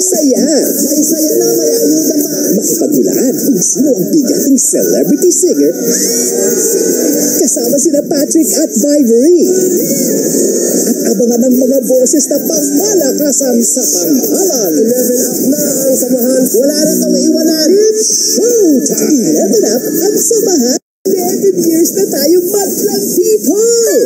saya. May saya na, may ayuda pa. Makipagtulaan kung sino ang bigating celebrity singer. Kasama sina Patrick at Vivery. At abangan ng mga boses na pangmalakasan sa tanghalan. 11 up na ang samahan. Wala na itong iwanan. It's showtime! 11 up ang samahan. 11 years na tayong madlang people!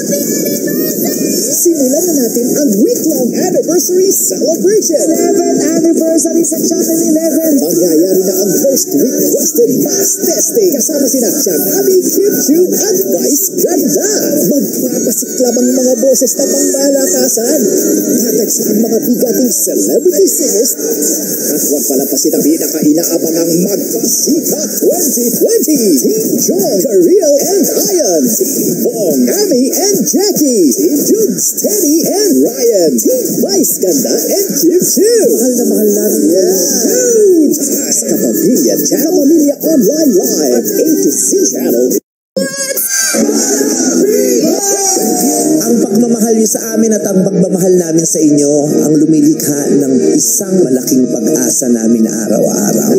Simulan na natin ang week-long anniversary celebration. 11th anniversary sa Channel 11. Mangyayari na ang most requested mass testing. Kasama sina Chang Abi, Kim Chu at Vice Ganda. Magpapasiklab ang mga boses na pangmalakasan. Tatagsa ang mga bigating celebrity singers. At huwag palampasin ang pinaka-inaabang ang Magpasika 2020. Team John, Kareel and Ian. Team Bong, Ami and Jackie. Team Jugs, Teddy and Ryan. Team Vice Ganda and Kim Chu. Mahal na mahal namin. Showtime! Kapamilya Channel, Kapamilya Online Live at A to Z Channel. Ang pagmamahal niyo sa amin at ang pagmamahal namin sa inyo ang lumilikha ng isang malaking pag-asa namin araw-araw.